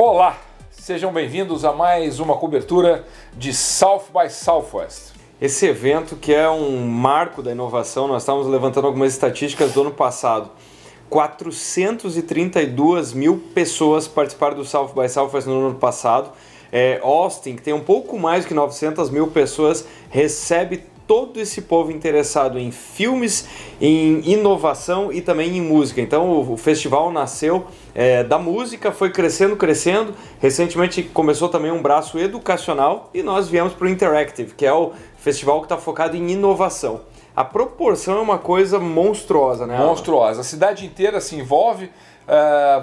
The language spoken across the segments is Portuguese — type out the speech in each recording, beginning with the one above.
Olá, sejam bem-vindos a mais uma cobertura de South by Southwest. Esse evento que é um marco da inovação, nós estávamos levantando algumas estatísticas do ano passado. 432 mil pessoas participaram do South by Southwest no ano passado. Austin, que tem um pouco mais que 900 mil pessoas, recebe todo esse povo interessado em filmes, em inovação e também em música. Então o festival nasceu da música, foi crescendo. Recentemente começou também um braço educacional e nós viemos para o Interactive, que é o festival que está focado em inovação. A proporção é uma coisa monstruosa, né? Monstruosa. A cidade inteira se envolve,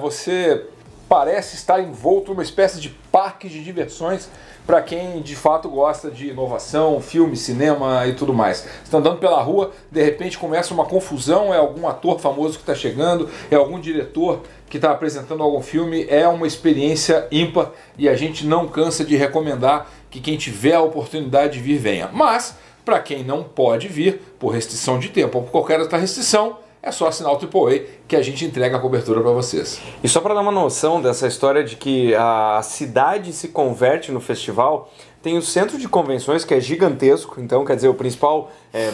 você parece estar envolto numa espécie de parque de diversões para quem de fato gosta de inovação, filme, cinema e tudo mais. Você está andando pela rua, de repente começa uma confusão, é algum ator famoso que está chegando, é algum diretor que está apresentando algum filme, é uma experiência ímpar e a gente não cansa de recomendar que quem tiver a oportunidade de vir, venha. Mas, para quem não pode vir, por restrição de tempo ou por qualquer outra restrição, é só assinar o AAA que a gente entrega a cobertura para vocês. E só para dar uma noção dessa história de que a cidade se converte no festival, tem o centro de convenções que é gigantesco, então quer dizer, o principal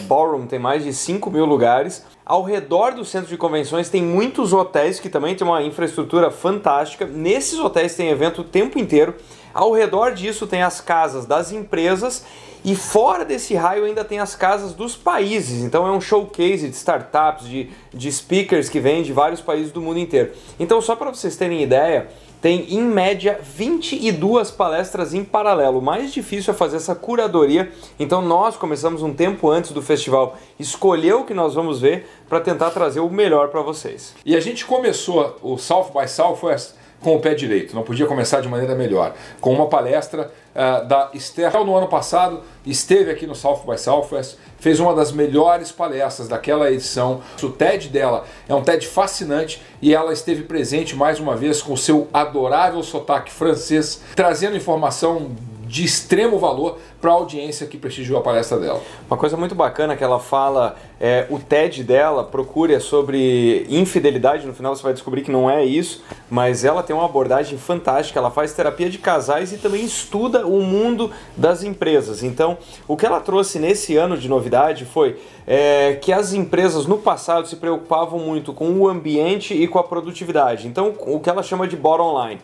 ballroom tem mais de 5 mil lugares. Ao redor do centro de convenções tem muitos hotéis que também tem uma infraestrutura fantástica. Nesses hotéis tem evento o tempo inteiro. Ao redor disso tem as casas das empresas e fora desse raio ainda tem as casas dos países. Então é um showcase de startups, de speakers que vêm de vários países do mundo inteiro. Então só para vocês terem ideia, tem em média 22 palestras em paralelo. O mais difícil é fazer essa curadoria. Então nós começamos um tempo antes do festival, escolher o que nós vamos ver para tentar trazer o melhor para vocês. E a gente começou o South by Southwest com o pé direito, não podia começar de maneira melhor, com uma palestra da Esther. No ano passado esteve aqui no South by Southwest, fez uma das melhores palestras daquela edição. O TED dela é um TED fascinante e ela esteve presente mais uma vez com o seu adorável sotaque francês, trazendo informação de extremo valor para a audiência que prestigiou a palestra dela. Uma coisa muito bacana que ela fala, o TED dela, procure sobre infidelidade, no final você vai descobrir que não é isso, mas ela tem uma abordagem fantástica, ela faz terapia de casais e também estuda o mundo das empresas. Então, o que ela trouxe nesse ano de novidade foi que as empresas no passado se preocupavam muito com o ambiente e com a produtividade. Então, o que ela chama de bottom line.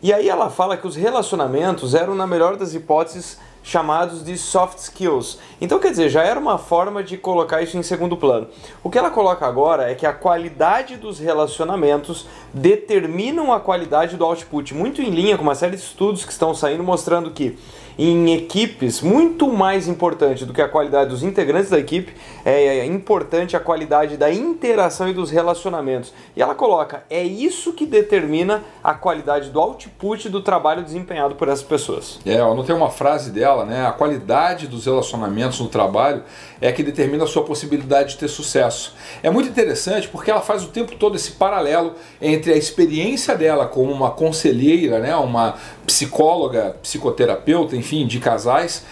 E aí ela fala que os relacionamentos eram, na melhor das hipóteses, chamados de soft skills. Então, quer dizer, já era uma forma de colocar isso em segundo plano. O que ela coloca agora é que a qualidade dos relacionamentos determinam a qualidade do output, muito em linha com uma série de estudos que estão saindo mostrando que em equipes, muito mais importante do que a qualidade dos integrantes da equipe, é importante a qualidade da interação e dos relacionamentos. E ela coloca, é isso que determina a qualidade do output do trabalho desempenhado por essas pessoas. Eu anotei uma frase dela, né? A qualidade dos relacionamentos no trabalho é que determina a sua possibilidade de ter sucesso. É muito interessante porque ela faz o tempo todo esse paralelo entre a experiência dela como uma conselheira, né? Uma psicóloga, psicoterapeuta, enfim, de casais,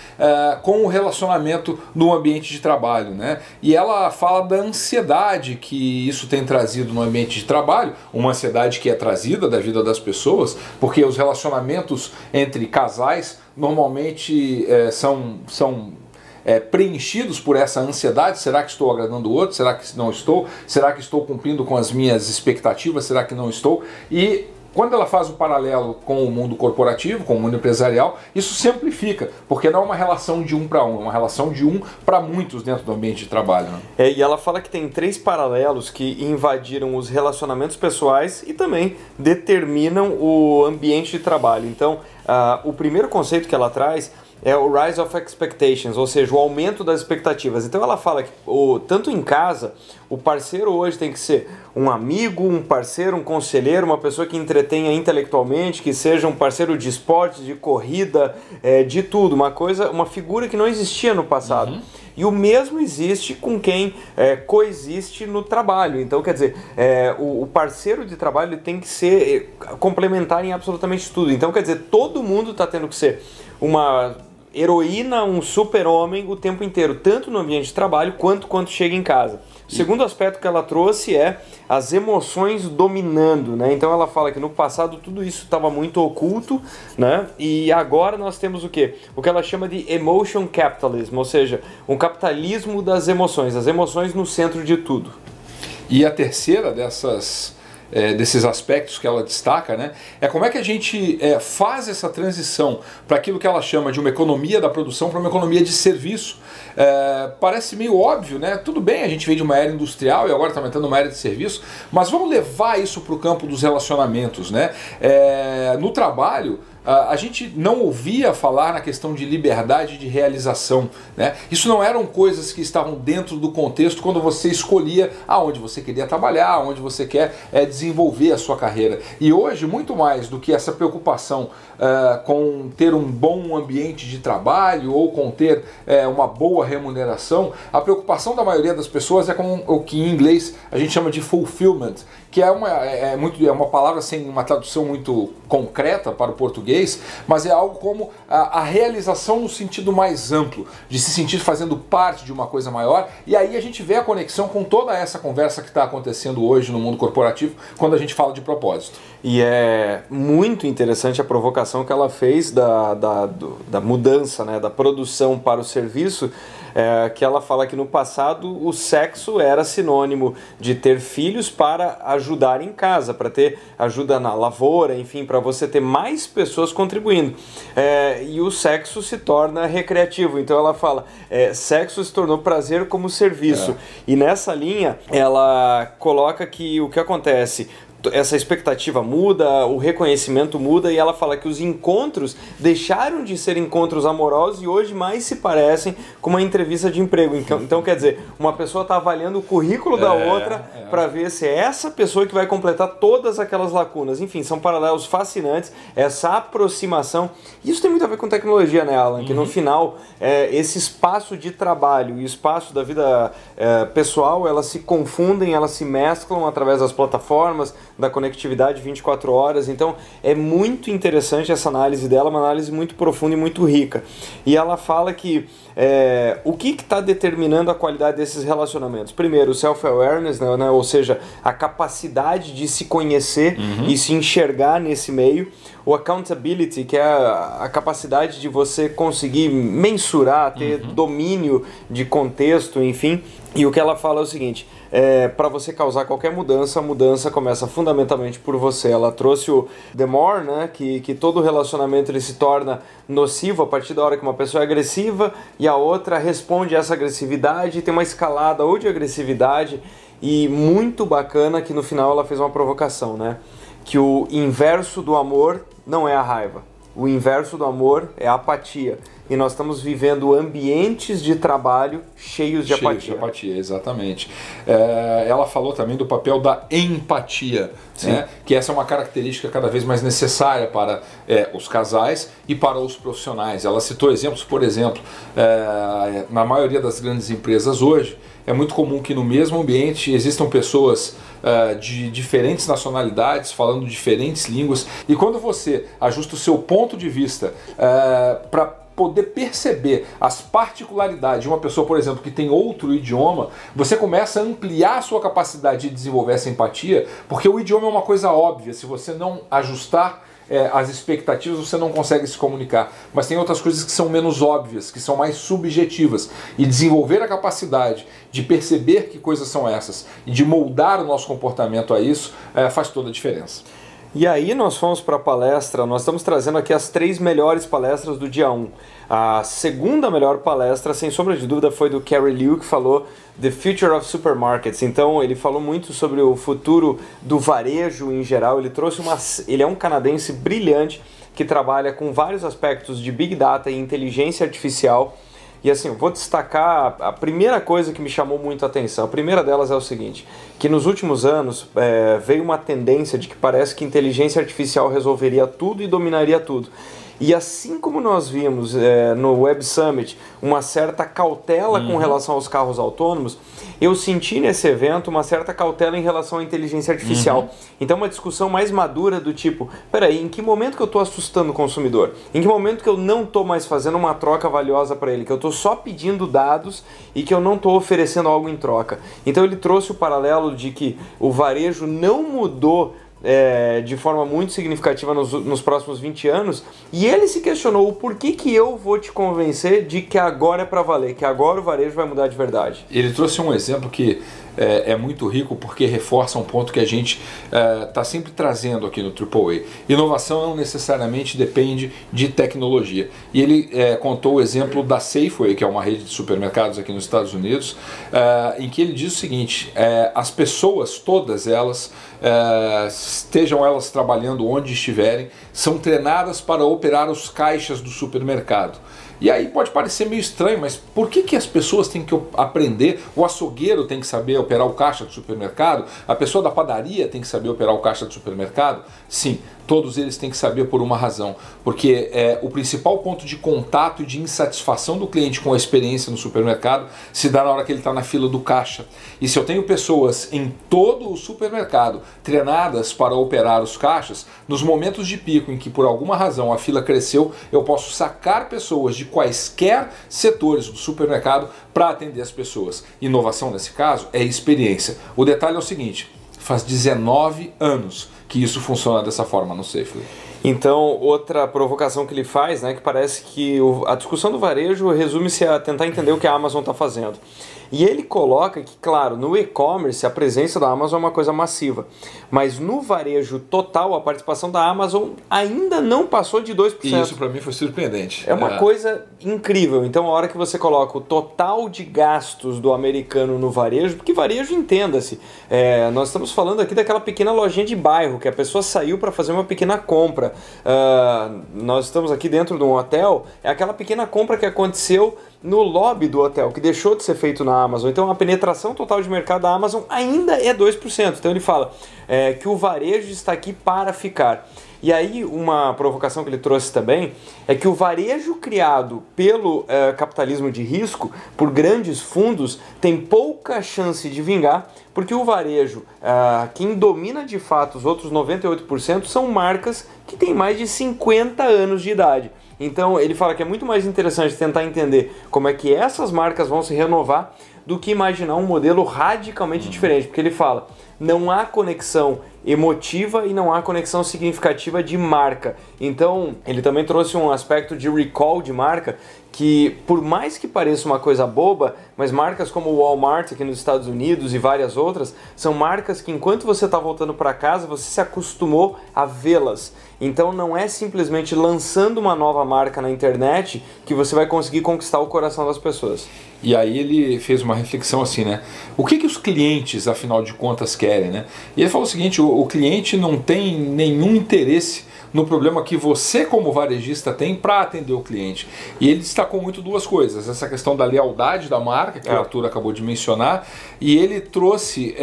com o relacionamento no ambiente de trabalho, né? E ela fala da ansiedade que isso tem trazido no ambiente de trabalho, uma ansiedade que é trazida da vida das pessoas, porque os relacionamentos entre casais normalmente são preenchidos por essa ansiedade. Será que estou agradando o outro? Será que não estou? Será que estou cumprindo com as minhas expectativas? Será que não estou? E quando ela faz o paralelo com o mundo corporativo, com o mundo empresarial, isso simplifica, porque não é uma relação de um para um, é uma relação de um para muitos dentro do ambiente de trabalho, né? E ela fala que tem 3 paralelos que invadiram os relacionamentos pessoais e também determinam o ambiente de trabalho. Então, o primeiro conceito que ela traz é o Rise of Expectations, ou seja, o aumento das expectativas. Então ela fala que tanto em casa, o parceiro hoje tem que ser um amigo, um parceiro, um conselheiro, uma pessoa que entretenha intelectualmente, que seja um parceiro de esporte, de corrida, de tudo, uma figura que não existia no passado. Uhum. E o mesmo existe com quem coexiste no trabalho. Então, quer dizer, o parceiro de trabalho ele tem que ser complementar em absolutamente tudo. Então, quer dizer, todo mundo está tendo que ser uma heroína, um super-homem o tempo inteiro, tanto no ambiente de trabalho quanto quando chega em casa. O segundo aspecto que ela trouxe é as emoções dominando, né? Então ela fala que no passado tudo isso estava muito oculto, né? E agora nós temos o quê? O que ela chama de emotion capitalism, ou seja, um capitalismo das emoções, as emoções no centro de tudo. E a terceira desses aspectos que ela destaca, né, é como é que a gente faz essa transição para aquilo que ela chama de uma economia da produção para uma economia de serviço. Parece meio óbvio, né? Tudo bem, a gente veio de uma era industrial e agora está entrando uma era de serviço, mas vamos levar isso para o campo dos relacionamentos, né? No trabalho, a gente não ouvia falar na questão de liberdade de realização, né? Isso não eram coisas que estavam dentro do contexto quando você escolhia aonde você queria trabalhar, aonde você quer desenvolver a sua carreira. E hoje, muito mais do que essa preocupação com ter um bom ambiente de trabalho ou com ter uma boa remuneração, a preocupação da maioria das pessoas é com o que em inglês a gente chama de fulfillment, que é uma palavra sem uma tradução muito concreta para o português, mas é algo como a realização no sentido mais amplo, de se sentir fazendo parte de uma coisa maior. E aí a gente vê a conexão com toda essa conversa que está acontecendo hoje no mundo corporativo, quando a gente fala de propósito. E é muito interessante a provocação que ela fez da mudança, né, da produção para o serviço, que ela fala que no passado o sexo era sinônimo de ter filhos para ajudar em casa, para ter ajuda na lavoura, enfim, para você ter mais pessoas contribuindo. E o sexo se torna recreativo, então ela fala, sexo se tornou prazer como serviço. E nessa linha ela coloca que o que acontece, essa expectativa muda, o reconhecimento muda, e ela fala que os encontros deixaram de ser encontros amorosos e hoje mais se parecem com uma entrevista de emprego. Então quer dizer, uma pessoa está avaliando o currículo da outra para ver se é essa pessoa que vai completar todas aquelas lacunas. Enfim, são paralelos fascinantes, essa aproximação. Isso tem muito a ver com tecnologia, né, Alan? Que no final, esse espaço de trabalho e o espaço da vida pessoal, elas se confundem, elas se mesclam através das plataformas, da conectividade 24 horas, então é muito interessante essa análise dela, uma análise muito profunda e muito rica. E ela fala que o que está determinando a qualidade desses relacionamentos? Primeiro, o self-awareness, né, ou seja, a capacidade de se conhecer e se enxergar nesse meio. O accountability, que é a capacidade de você conseguir mensurar, ter domínio de contexto, enfim. E o que ela fala é o seguinte, para você causar qualquer mudança, a mudança começa fundamentalmente por você. Ela trouxe o The More, né, que todo relacionamento ele se torna nocivo a partir da hora que uma pessoa é agressiva e a outra responde a essa agressividade, tem uma escalada ou de agressividade, e muito bacana que no final ela fez uma provocação, né? Que o inverso do amor não é a raiva, o inverso do amor é a apatia. E nós estamos vivendo ambientes de trabalho cheios de apatia. Cheios de apatia, exatamente. Ela falou também do papel da empatia, né? Que essa é uma característica cada vez mais necessária para os casais e para os profissionais. Ela citou exemplos, por exemplo, na maioria das grandes empresas hoje, é muito comum que no mesmo ambiente existam pessoas de diferentes nacionalidades, falando diferentes línguas, e quando você ajusta o seu ponto de vista para poder perceber as particularidades de uma pessoa, por exemplo, que tem outro idioma, você começa a ampliar a sua capacidade de desenvolver essa empatia, porque o idioma é uma coisa óbvia, se você não ajustar as expectativas, você não consegue se comunicar. Mas tem outras coisas que são menos óbvias, que são mais subjetivas. E desenvolver a capacidade de perceber que coisas são essas e de moldar o nosso comportamento a isso faz toda a diferença. E aí nós fomos para a palestra, nós estamos trazendo aqui as 3 melhores palestras do dia 1. A segunda melhor palestra, sem sombra de dúvida, foi do Carey Liu, que falou The Future of Supermarkets. Então ele falou muito sobre o futuro do varejo em geral. Ele é um canadense brilhante que trabalha com vários aspectos de Big Data e inteligência artificial. E assim, eu vou destacar a primeira coisa que me chamou muito a atenção. A primeira delas é o seguinte, que nos últimos anos veio uma tendência de que parece que inteligência artificial resolveria tudo e dominaria tudo. E assim como nós vimos no Web Summit uma certa cautela com relação aos carros autônomos, eu senti nesse evento uma certa cautela em relação à inteligência artificial. Então uma discussão mais madura do tipo, peraí, em que momento que eu estou assustando o consumidor? Em que momento que eu não estou mais fazendo uma troca valiosa para ele? Que eu estou só pedindo dados e que eu não estou oferecendo algo em troca? Então ele trouxe o paralelo de que o varejo não mudou de forma muito significativa nos próximos 20 anos, e ele se questionou o porquê que eu vou te convencer de que agora é para valer, que agora o varejo vai mudar de verdade. Ele trouxe um exemplo que é muito rico porque reforça um ponto que a gente está sempre trazendo aqui no AAA. Inovação não necessariamente depende de tecnologia. E ele contou o exemplo da Safeway, que é uma rede de supermercados aqui nos Estados Unidos, em que ele diz o seguinte, as pessoas, todas elas, estejam elas trabalhando onde estiverem, são treinadas para operar os caixas do supermercado. E aí pode parecer meio estranho, mas por que as pessoas têm que aprender? O açougueiro tem que saber operar o caixa do supermercado? A pessoa da padaria tem que saber operar o caixa do supermercado? Sim, todos eles têm que saber por uma razão. Porque o principal ponto de contato e de insatisfação do cliente com a experiência no supermercado se dá na hora que ele está na fila do caixa. E se eu tenho pessoas em todo o supermercado treinadas para operar os caixas, nos momentos de pico em que por alguma razão a fila cresceu, eu posso sacar pessoas de quaisquer setores do supermercado para atender as pessoas. Inovação nesse caso é experiência. O detalhe é o seguinte, faz 19 anos que isso funciona dessa forma no Safeway. Então, outra provocação que ele faz, né, que parece que a discussão do varejo resume-se a tentar entender o que a Amazon está fazendo. E ele coloca que, claro, no e-commerce a presença da Amazon é uma coisa massiva, mas no varejo total a participação da Amazon ainda não passou de 2%. E isso para mim foi surpreendente. É uma coisa incrível. Então, a hora que você coloca o total de gastos do americano no varejo, porque varejo, entenda-se, nós estamos falando aqui daquela pequena lojinha de bairro, que a pessoa saiu para fazer uma pequena compra. Nós estamos aqui dentro de um hotel, é aquela pequena compra que aconteceu no lobby do hotel, que deixou de ser feito na Amazon. Então a penetração total de mercado da Amazon ainda é 2%. Então ele fala que o varejo está aqui para ficar. E aí uma provocação que ele trouxe também é que o varejo criado pelo capitalismo de risco, por grandes fundos, tem pouca chance de vingar, porque o varejo, quem domina de fato os outros 98% são marcas que têm mais de 50 anos de idade. Então ele fala que é muito mais interessante tentar entender como é que essas marcas vão se renovar do que imaginar um modelo radicalmente diferente, porque ele fala, não há conexão emotiva e não há conexão significativa de marca. Então ele também trouxe um aspecto de recall de marca que, por mais que pareça uma coisa boba, mas marcas como o Walmart aqui nos Estados Unidos e várias outras, são marcas que enquanto você está voltando para casa, você se acostumou a vê-las. Então não é simplesmente lançando uma nova marca na internet que você vai conseguir conquistar o coração das pessoas. E aí ele fez uma reflexão assim, né? O que os clientes, afinal de contas, querem, né? E ele falou o seguinte, o cliente não tem nenhum interesse no problema que você como varejista tem para atender o cliente. E ele destacou muito duas coisas, essa questão da lealdade da marca, que o Arthur acabou de mencionar, e ele trouxe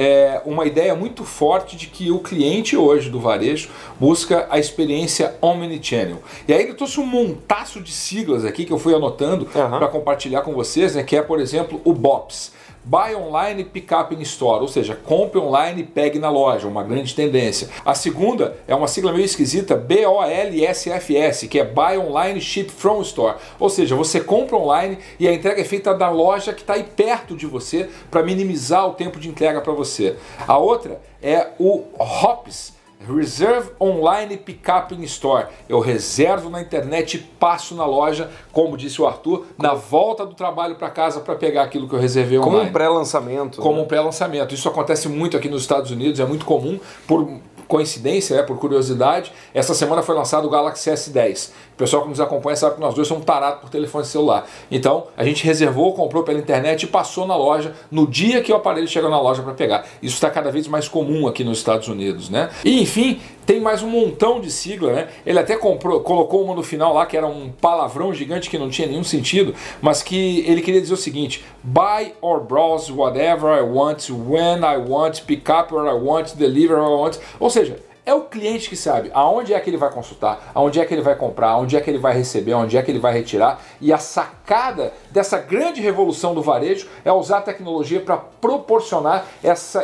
uma ideia muito forte de que o cliente hoje do varejo busca a experiência omnichannel. E aí ele trouxe um montaço de siglas aqui que eu fui anotando para compartilhar com vocês, né, que é, por exemplo, o BOPS. Buy Online, Pick Up in Store, ou seja, compre online e pegue na loja, uma grande tendência. A segunda é uma sigla meio esquisita, BOLSFS, que é Buy Online, Ship From Store, ou seja, você compra online e a entrega é feita da loja que está aí perto de você para minimizar o tempo de entrega para você. A outra é o HOPS, Reserve Online Pickup in Store. Eu reservo na internet e passo na loja, como disse o Arthur, na volta do trabalho para casa para pegar aquilo que eu reservei online. Como um pré-lançamento. Como um pré-lançamento. Isso acontece muito aqui nos Estados Unidos, é muito comum, por coincidência, por curiosidade. Essa semana foi lançado o Galaxy S10. O pessoal que nos acompanha sabe que nós dois somos tarados por telefone celular. Então, a gente reservou, comprou pela internet e passou na loja no dia que o aparelho chegou na loja para pegar. Isso está cada vez mais comum aqui nos Estados Unidos, né? E, enfim, tem mais um montão de sigla, né? Ele até colocou uma no final lá, que era um palavrão gigante que não tinha nenhum sentido, mas que ele queria dizer o seguinte: buy or browse whatever I want, when I want, pick up or I want, deliver or I want. Ou seja, É o cliente que sabe aonde é que ele vai consultar, aonde é que ele vai comprar, aonde é que ele vai receber, aonde é que ele vai retirar. E a sacada dessa grande revolução do varejo é usar a tecnologia para proporcionar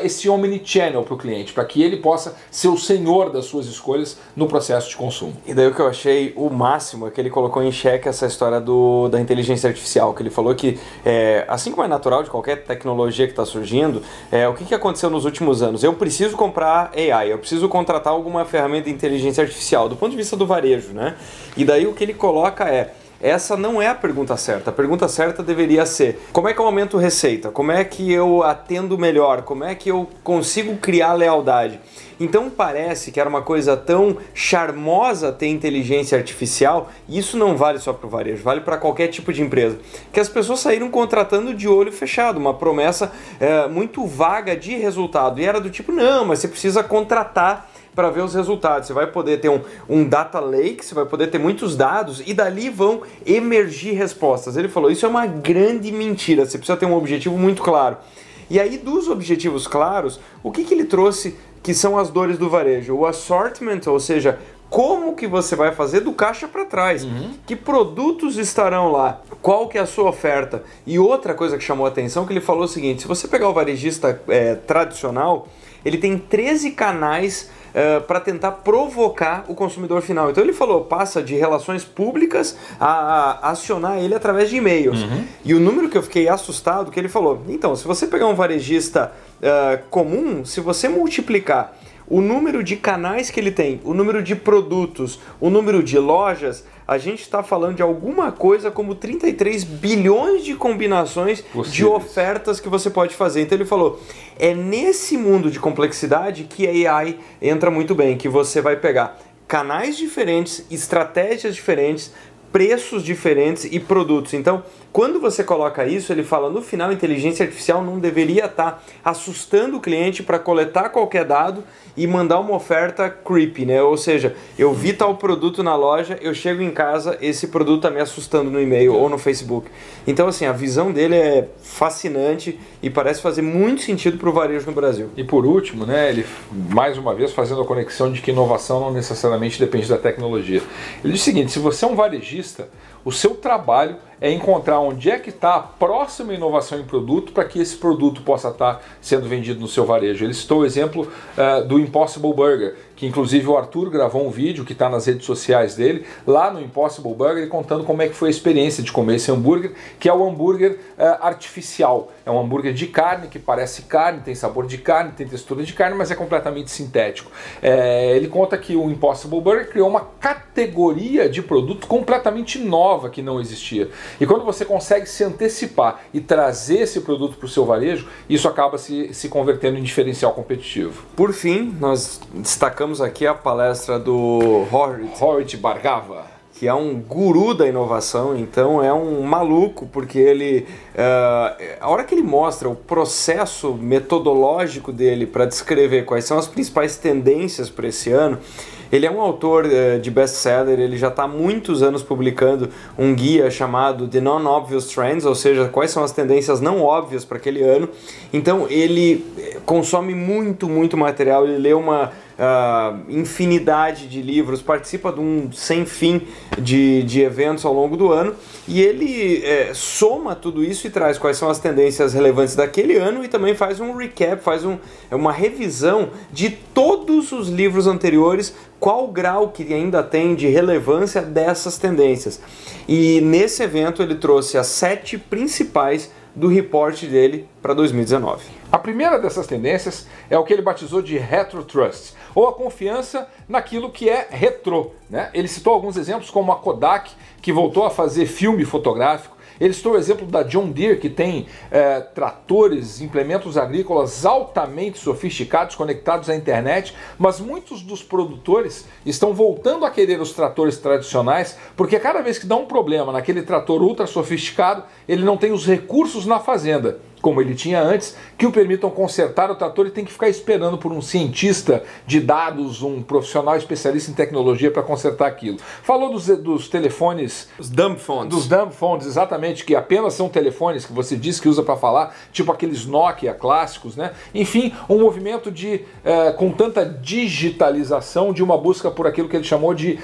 esse omnichannel para o cliente, para que ele possa ser o senhor das suas escolhas no processo de consumo. E daí o que eu achei o máximo é que ele colocou em xeque essa história da inteligência artificial, que ele falou que, assim como é natural de qualquer tecnologia que está surgindo, o que aconteceu nos últimos anos? Eu preciso comprar AI, eu preciso contratar alguma ferramenta de inteligência artificial, do ponto de vista do varejo, né? E daí o que ele coloca essa não é a pergunta certa. A pergunta certa deveria ser: como é que eu aumento receita? Como é que eu atendo melhor? Como é que eu consigo criar lealdade? Então parece que era uma coisa tão charmosa ter inteligência artificial, e isso não vale só para o varejo, vale para qualquer tipo de empresa, que as pessoas saíram contratando de olho fechado, uma promessa muito vaga de resultado, e era do tipo: não, mas você precisa contratar para ver os resultados. Você vai poder ter um data lake, você vai poder ter muitos dados e dali vão emergir respostas. Ele falou: isso é uma grande mentira, você precisa ter um objetivo muito claro. E aí, dos objetivos claros, o que ele trouxe que são as dores do varejo? O assortment, ou seja, como que você vai fazer do caixa para trás, que produtos estarão lá, qual que é a sua oferta. E outra coisa que chamou a atenção, que ele falou o seguinte: se você pegar o varejista tradicional, ele tem 13 canais para tentar provocar o consumidor final. Então ele falou, passa de relações públicas a acionar ele através de e-mails. E o número que eu fiquei assustado, que ele falou: então, se você pegar um varejista comum, se você multiplicar o número de canais que ele tem, o número de produtos, o número de lojas, a gente está falando de alguma coisa como 33 bilhões de combinações de ofertas que você pode fazer. Então ele falou, é nesse mundo de complexidade que a AI entra muito bem, que você vai pegar canais diferentes, estratégias diferentes, preços diferentes e produtos. Então, quando você coloca isso, ele fala, no final, a inteligência artificial não deveria estar assustando o cliente para coletar qualquer dado e mandar uma oferta creepy, né? Ou seja, eu vi tal produto na loja, eu chego em casa, esse produto está me assustando no e-mail ou no Facebook. Então, assim, a visão dele é fascinante e parece fazer muito sentido para o varejo no Brasil. E por último, né, ele, mais uma vez, fazendo a conexão de que inovação não necessariamente depende da tecnologia. Ele diz o seguinte: se você é um varejista, o seu trabalho é encontrar onde é que está a próxima inovação em produto para que esse produto possa estar sendo vendido no seu varejo. Ele citou o exemplo do Impossible Burger, que inclusive o Arthur gravou um vídeo que está nas redes sociais dele, lá no Impossible Burger, contando como é que foi a experiência de comer esse hambúrguer, que é o hambúrguer artificial. É um hambúrguer de carne, que parece carne, tem sabor de carne, tem textura de carne, mas é completamente sintético. Ele conta que o Impossible Burger criou uma categoria de produto completamente nova que não existia. E quando você consegue se antecipar e trazer esse produto para o seu varejo, isso acaba se convertendo em diferencial competitivo. Por fim, nós destacamos aqui a palestra do Rohit Bhargava, que é um guru da inovação, então é um maluco, porque ele, a hora que ele mostra o processo metodológico dele para descrever quais são as principais tendências para esse ano, ele é um autor de best-seller, ele já está há muitos anos publicando um guia chamado The Non-Obvious Trends, ou seja, quais são as tendências não óbvias para aquele ano. Então ele consome muito material, ele lê uma infinidade de livros, participa de um sem fim de eventos ao longo do ano, e ele soma tudo isso e traz quais são as tendências relevantes daquele ano e também faz um recap, faz uma revisão de todos os livros anteriores, qual grau que ainda tem de relevância dessas tendências. E nesse evento ele trouxe as 7 principais do report dele para 2019. A primeira dessas tendências é o que ele batizou de Retro Trust, ou a confiança naquilo que é retrô, né? Ele citou alguns exemplos como a Kodak, que voltou a fazer filme fotográfico. Ele citou o exemplo da John Deere, que tem tratores, implementos agrícolas altamente sofisticados, conectados à internet, mas muitos dos produtores estão voltando a querer os tratores tradicionais, porque cada vez que dá um problema naquele trator ultra sofisticado, ele não tem os recursos na fazenda. como ele tinha antes, que o permitam consertar o trator e tem que ficar esperando por um cientista de dados, um profissional especialista em tecnologia para consertar aquilo. Falou dos telefones... Os dumb phones. Dos dumb phones, exatamente, que apenas são telefones que você diz que usa para falar, tipo aqueles Nokia clássicos, né? Enfim, um movimento de, com tanta digitalização, de uma busca por aquilo que ele chamou de,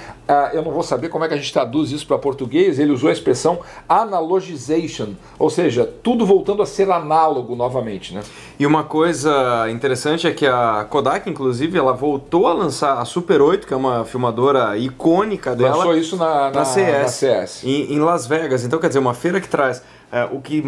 eu não vou saber como é que a gente traduz isso para português, ele usou a expressão analogization, ou seja, tudo voltando a ser análogo novamente, né? E uma coisa interessante é que a Kodak, inclusive, ela voltou a lançar a Super 8, que é uma filmadora icônica dela. Lançou isso na CS. Em Las Vegas. Então, quer dizer, uma feira que traz o que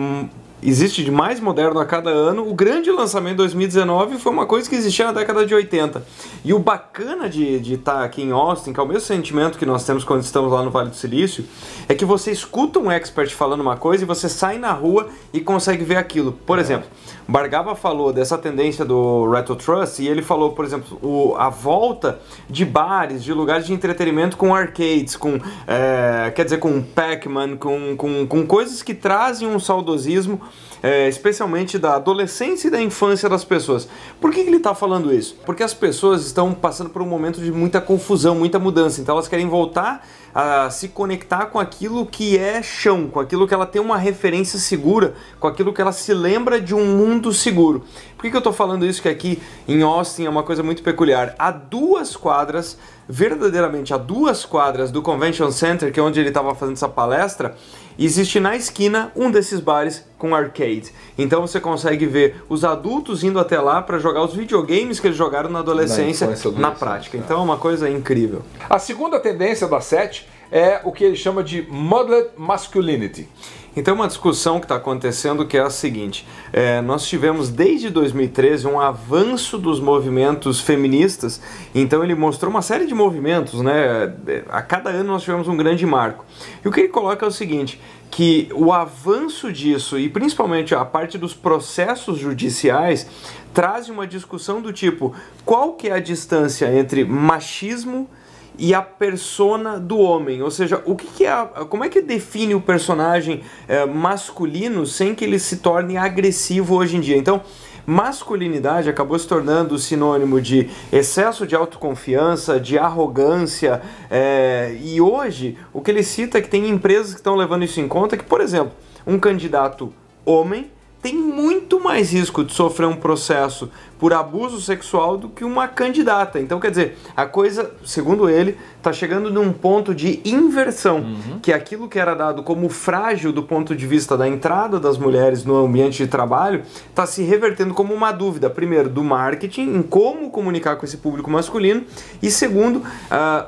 existe de mais moderno a cada ano. O grande lançamento de 2019 foi uma coisa que existia na década de 80. E o bacana de estar aqui em Austin, que é o mesmo sentimento que nós temos quando estamos lá no Vale do Silício, é que você escuta um expert falando uma coisa e você sai na rua e consegue ver aquilo. Por exemplo, Bargava falou dessa tendência do Retro Trust e ele falou, por exemplo, a volta de bares, de lugares de entretenimento com arcades, com Pac-Man, com coisas que trazem um saudosismo, especialmente da adolescência e da infância das pessoas. Por que ele está falando isso? Porque as pessoas estão passando por um momento de muita confusão, muita mudança, então elas querem voltar a se conectar com aquilo que é chão, com aquilo que ela tem uma referência segura, com aquilo que ela se lembra de um mundo seguro. Por que eu estou falando isso? Que aqui em Austin é uma coisa muito peculiar. Há 2 quadras, verdadeiramente há 2 quadras do Convention Center, que é onde ele estava fazendo essa palestra, existe na esquina um desses bares com arcade. Então você consegue ver os adultos indo até lá para jogar os videogames que eles jogaram na adolescência, na prática. Então é uma coisa incrível. A segunda tendência da SET é o que ele chama de Muddled Masculinity. Então uma discussão que está acontecendo que é a seguinte, nós tivemos desde 2013 um avanço dos movimentos feministas, então ele mostrou uma série de movimentos, né? A cada ano nós tivemos um grande marco. E o que ele coloca é o seguinte, que o avanço disso e principalmente a parte dos processos judiciais traz uma discussão do tipo, qual que é a distância entre machismo e a persona do homem, ou seja, como é que define o personagem masculino sem que ele se torne agressivo hoje em dia? Então, masculinidade acabou se tornando sinônimo de excesso de autoconfiança, de arrogância, e hoje o que ele cita é que tem empresas que estão levando isso em conta, que, por exemplo, um candidato homem tem muito mais risco de sofrer um processo por abuso sexual do que uma candidata. Então, quer dizer, a coisa, segundo ele, está chegando num ponto de inversão, que aquilo que era dado como frágil do ponto de vista da entrada das mulheres no ambiente de trabalho, está se revertendo como uma dúvida, primeiro, do marketing, em como comunicar com esse público masculino, e segundo,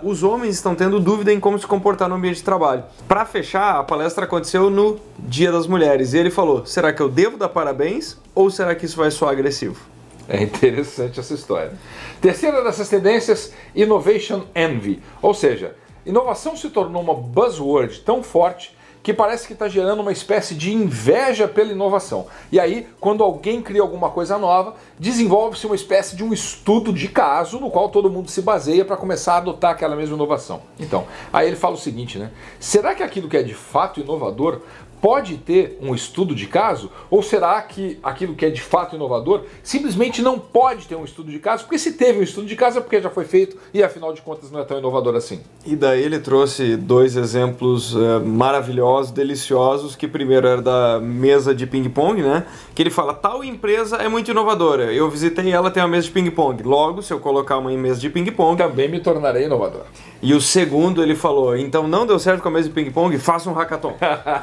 os homens estão tendo dúvida em como se comportar no ambiente de trabalho. Para fechar, a palestra aconteceu no Dia das Mulheres, e ele falou, será que eu devo dar parabéns, ou será que isso vai soar agressivo? É interessante essa história. Terceira dessas tendências, Innovation Envy. Ou seja, inovação se tornou uma buzzword tão forte que parece que está gerando uma espécie de inveja pela inovação. E aí, quando alguém cria alguma coisa nova, desenvolve-se uma espécie de um estudo de caso no qual todo mundo se baseia para começar a adotar aquela mesma inovação. Então, aí ele fala o seguinte, né? Será que aquilo que é de fato inovador pode ter um estudo de caso? Ou será que aquilo que é de fato inovador simplesmente não pode ter um estudo de caso? Porque se teve um estudo de caso é porque já foi feito e afinal de contas não é tão inovador assim. E daí ele trouxe 2 exemplos maravilhosos, deliciosos, que primeiro era da mesa de ping-pong, né? Que ele fala, tal empresa é muito inovadora, eu visitei ela, tem uma mesa de ping-pong, logo se eu colocar uma mesa de ping-pong... também me tornarei inovador. E o segundo ele falou, então não deu certo com a mesa de ping-pong, faça um hackathon,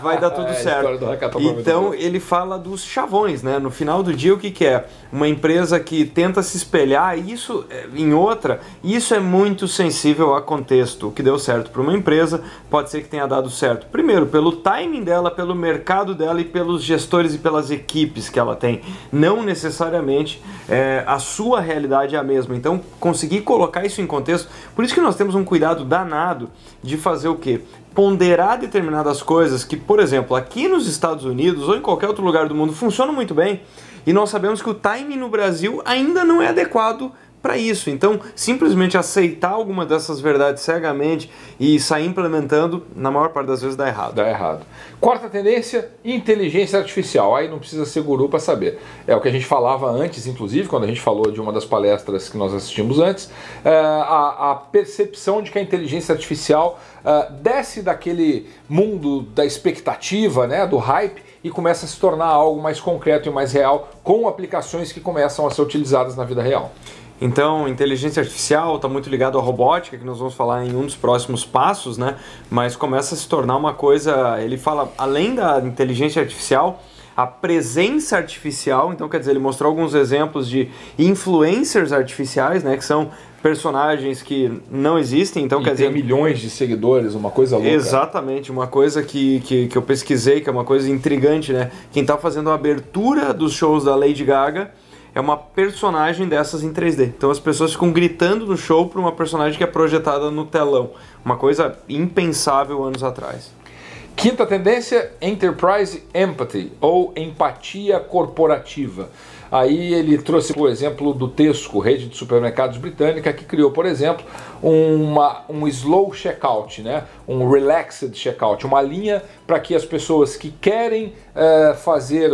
vai dar tudo certo. Então ele fala dos chavões, né? No final do dia o que é? Uma empresa que tenta se espelhar isso em outra, isso é muito sensível a contexto. O que deu certo para uma empresa pode ser que tenha dado certo, primeiro pelo timing dela, pelo mercado dela e pelos gestores e pelas equipes que ela tem. Não necessariamente a sua realidade é a mesma. Então conseguir colocar isso em contexto, por isso que nós temos um cuidado danado de fazer o quê? Ponderar determinadas coisas que, por exemplo, aqui nos Estados Unidos ou em qualquer outro lugar do mundo funcionam muito bem e nós sabemos que o timing no Brasil ainda não é adequado para isso. Então, simplesmente aceitar alguma dessas verdades cegamente e sair implementando, na maior parte das vezes dá errado. Dá errado. Quarta tendência, inteligência artificial. Aí não precisa ser guru para saber. É o que a gente falava antes, inclusive, quando a gente falou de uma das palestras que nós assistimos antes, a percepção de que a inteligência artificial desce daquele mundo da expectativa, né, do hype, e começa a se tornar algo mais concreto e mais real, com aplicações que começam a ser utilizadas na vida real. Então, inteligência artificial está muito ligado à robótica, que nós vamos falar em um dos próximos passos, né? Mas começa a se tornar uma coisa, ele fala, além da inteligência artificial, a presença artificial. Então, quer dizer, ele mostrou alguns exemplos de influencers artificiais, né? Que são personagens que não existem, então quer dizer... milhões de seguidores, uma coisa louca. Exatamente, uma coisa que eu pesquisei, que é uma coisa intrigante, né? Quem está fazendo a abertura dos shows da Lady Gaga é uma personagem dessas em 3D. Então as pessoas ficam gritando no show para uma personagem que é projetada no telão. Uma coisa impensável anos atrás. Quinta tendência, Enterprise Empathy, ou empatia corporativa. Aí ele trouxe o exemplo do Tesco, rede de supermercados britânica, que criou, por exemplo, um slow checkout, né? Um relaxed checkout, uma linha para que as pessoas que querem fazer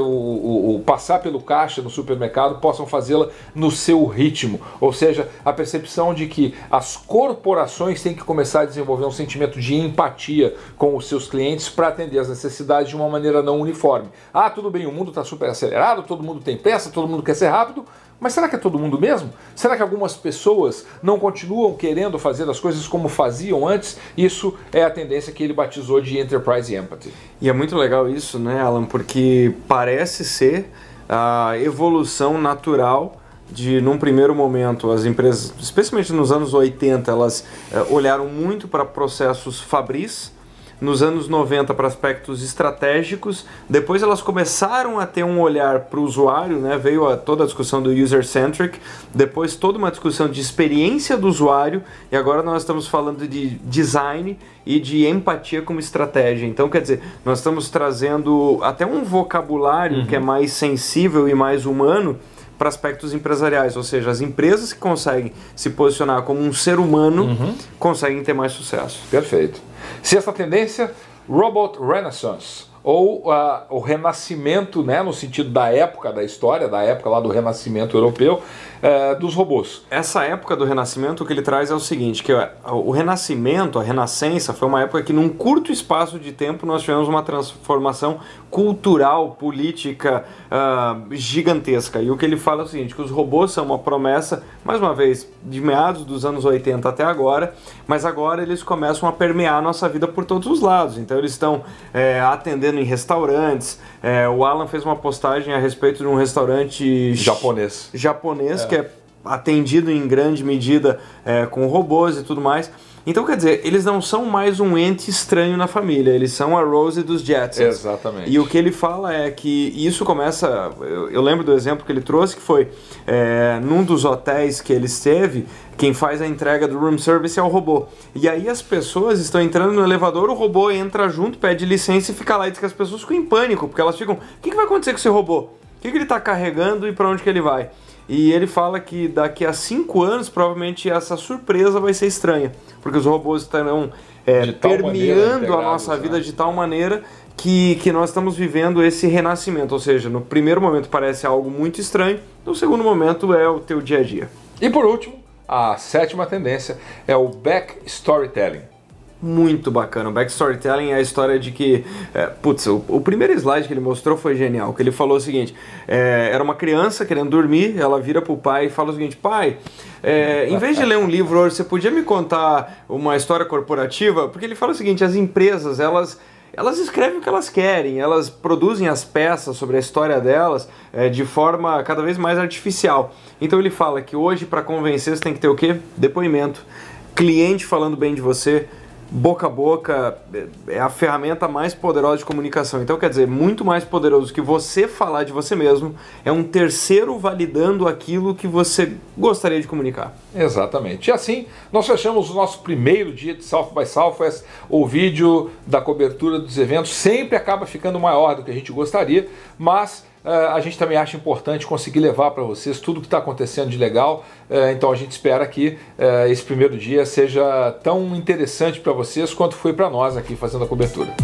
passar pelo caixa no supermercado possam fazê-la no seu ritmo. Ou seja, a percepção de que as corporações têm que começar a desenvolver um sentimento de empatia com os seus clientes para atender as necessidades de uma maneira não uniforme. Ah, tudo bem, o mundo está super acelerado, todo mundo tem pressa, todo mundo quer ser rápido, mas será que é todo mundo mesmo? Será que algumas pessoas não continuam querendo fazer as coisas como faziam antes? Isso é a tendência que ele batizou de Enterprise Empathy. E é muito legal isso, né, Alan? Porque parece ser a evolução natural de, num primeiro momento, as empresas, especialmente nos anos 80, elas olharam muito para processos fabris, nos anos 90 para aspectos estratégicos, depois elas começaram a ter um olhar para o usuário, né? Veio toda a discussão do user-centric, depois toda uma discussão de experiência do usuário, e agora nós estamos falando de design e de empatia como estratégia. Então, quer dizer, nós estamos trazendo até um vocabulário que é mais sensível e mais humano para aspectos empresariais, ou seja, as empresas que conseguem se posicionar como um ser humano conseguem ter mais sucesso. Perfeito. Sexta tendência, Robot Renaissance, ou o renascimento, né, no sentido da época da história, da época lá do renascimento europeu, dos robôs. Essa época do renascimento, o que ele traz é o seguinte, que o renascimento, a renascença, foi uma época que num curto espaço de tempo nós tivemos uma transformação cultural, política gigantesca. E o que ele fala é o seguinte, que os robôs são uma promessa, mais uma vez, de meados dos anos 80 até agora, mas agora eles começam a permear a nossa vida por todos os lados. Então eles estão atendendo em restaurantes. O Alan fez uma postagem a respeito de um restaurante japonês que é atendido em grande medida com robôs e tudo mais. Então, quer dizer, eles não são mais um ente estranho na família, eles são a Rose dos Jetsons. Exatamente. E o que ele fala é que isso começa... Eu lembro do exemplo que ele trouxe, que foi num dos hotéis que ele esteve, quem faz a entrega do room service é o robô. E aí as pessoas estão entrando no elevador, o robô entra junto, pede licença e fica lá. E diz que as pessoas ficam em pânico, porque elas ficam... O que vai acontecer com esse robô? O que ele está carregando e para onde que ele vai? E ele fala que daqui a 5 anos, provavelmente essa surpresa vai ser estranha, porque os robôs estarão permeando a nossa vida de tal maneira que nós estamos vivendo esse renascimento. Ou seja, no primeiro momento parece algo muito estranho, no segundo momento é o teu dia a dia. E por último, a sétima tendência é o back storytelling. Muito bacana. O back storytelling é a história de que... o primeiro slide que ele mostrou foi genial, que ele falou o seguinte, era uma criança querendo dormir, ela vira pro pai e fala o seguinte, pai, em vez de ler um livro hoje, você podia me contar uma história corporativa? Porque ele fala o seguinte, as empresas, elas escrevem o que elas querem, elas produzem as peças sobre a história delas de forma cada vez mais artificial. Então ele fala que hoje, para convencer, você tem que ter o quê? Depoimento. Cliente falando bem de você, boca a boca é a ferramenta mais poderosa de comunicação. Então, quer dizer, muito mais poderoso que você falar de você mesmo, é um terceiro validando aquilo que você gostaria de comunicar. Exatamente. E assim, nós fechamos o nosso primeiro dia de South by Southwest. O vídeo da cobertura dos eventos sempre acaba ficando maior do que a gente gostaria, mas a gente também acha importante conseguir levar para vocês tudo que está acontecendo de legal. Então a gente espera que esse primeiro dia seja tão interessante para vocês quanto foi para nós aqui fazendo a cobertura.